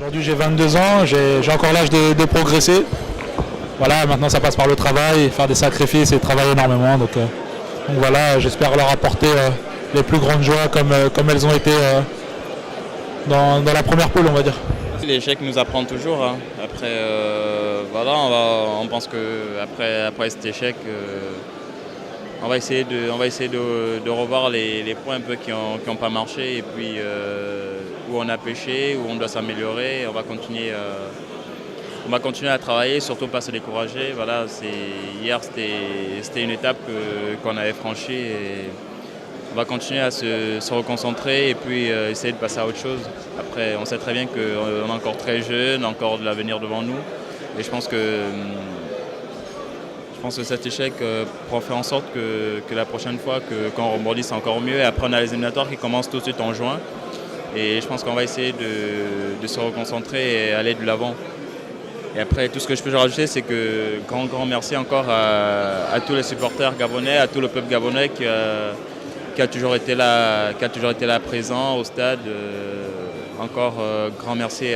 Aujourd'hui j'ai 22 ans, j'ai encore l'âge de progresser. Voilà, maintenant ça passe par le travail, faire des sacrifices et travailler énormément. Donc voilà, j'espère leur apporter les plus grandes joies comme elles ont été dans la première poule, on va dire. L'échec nous apprend toujours. Hein. Après, voilà, on pense qu'après cet échec, on va essayer de revoir les points un peu qui n'ont pas marché et puis où on a pêché, où on doit s'améliorer. On va continuer à travailler, surtout pas se décourager. Voilà, hier c'était une étape qu'on avait franchie et on va continuer à se reconcentrer et puis essayer de passer à autre chose. Après, on sait très bien qu'on est encore très jeune, encore de l'avenir devant nous. Et je pense que cet échec pourra faire en sorte que la prochaine fois, quand on rebondisse encore mieux. Et après, on a les éliminatoires qui commencent tout de suite en juin. Et je pense qu'on va essayer de se reconcentrer et aller de l'avant. Et après, tout ce que je peux rajouter, c'est que grand merci encore à tous les supporters gabonais, à tout le peuple gabonais qui a toujours été là présent au stade. Encore grand merci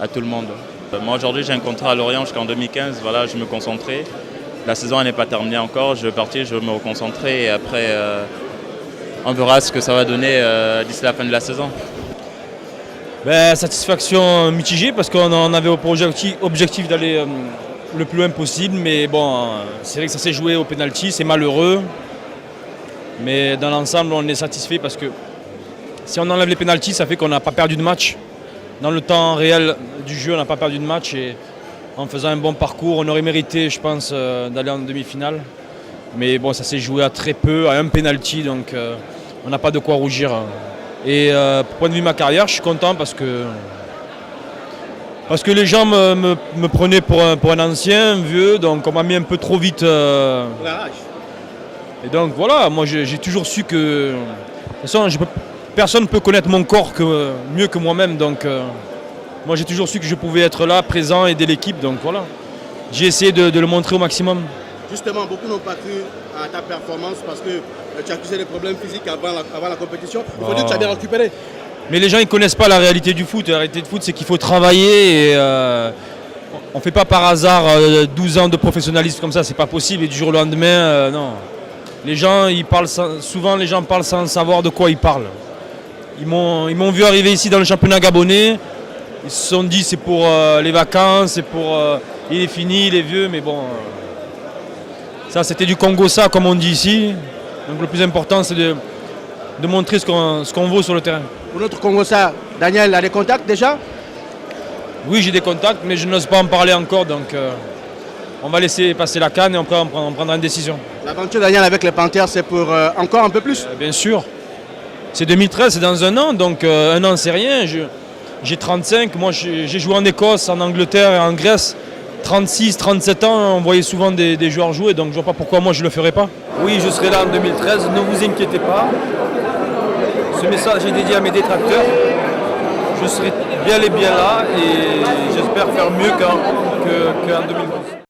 à tout le monde. Moi aujourd'hui j'ai un contrat à Lorient jusqu'en 2015, voilà, je me concentrais. La saison n'est pas terminée encore, je vais partir, je vais me reconcentrer et après on verra ce que ça va donner d'ici la fin de la saison. Satisfaction mitigée parce qu'on avait pour objectif d'aller le plus loin possible, mais bon, c'est vrai que ça s'est joué au pénalty, c'est malheureux. Mais dans l'ensemble, on est satisfait parce que si on enlève les pénaltys, ça fait qu'on n'a pas perdu de match. Dans le temps réel du jeu, on n'a pas perdu de match et en faisant un bon parcours, on aurait mérité, je pense, d'aller en demi-finale. Mais bon, ça s'est joué à très peu, à un pénalty, donc on n'a pas de quoi rougir. Et point de vue de ma carrière, je suis content parce que les gens me prenaient pour un ancien, un vieux, donc on m'a mis un peu trop vite. Et donc voilà, moi j'ai toujours su que de toute façon, personne ne peut connaître mon corps mieux que moi-même. Donc moi j'ai toujours su que je pouvais être là, présent, aider l'équipe. Donc voilà, j'ai essayé de le montrer au maximum. Justement, beaucoup n'ont pas cru à ta performance parce que tu as accusé des problèmes physiques avant la compétition. Il faut dire que tu as bien récupéré. Mais les gens ils ne connaissent pas la réalité du foot. La réalité du foot, c'est qu'il faut travailler et on ne fait pas par hasard 12 ans de professionnalisme comme ça, c'est pas possible. Et du jour au lendemain, non. Les gens, souvent les gens parlent sans savoir de quoi ils parlent. Ils m'ont vu arriver ici dans le championnat gabonais. Ils se sont dit c'est pour les vacances, c'est pour il est fini, il est vieux, mais bon. Ça c'était du Congo ça comme on dit ici. Donc le plus important c'est de montrer ce qu'on vaut sur le terrain. Pour notre Congo ça, Daniel a des contacts déjà? Oui, j'ai des contacts, mais je n'ose pas en parler encore, donc on va laisser passer la CAN et après on prendra une décision. L'aventure Daniel avec les Panthers, c'est pour encore un peu plus? Bien sûr. C'est 2013, c'est dans un an, donc un an c'est rien. J'ai 35, moi j'ai joué en Écosse, en Angleterre et en Grèce. 36, 37 ans, on voyait souvent des joueurs jouer, donc je ne vois pas pourquoi moi je ne le ferais pas. Oui, je serai là en 2013, ne vous inquiétez pas. Ce message est dédié à mes détracteurs. Je serai bien là et j'espère faire mieux qu'en 2011.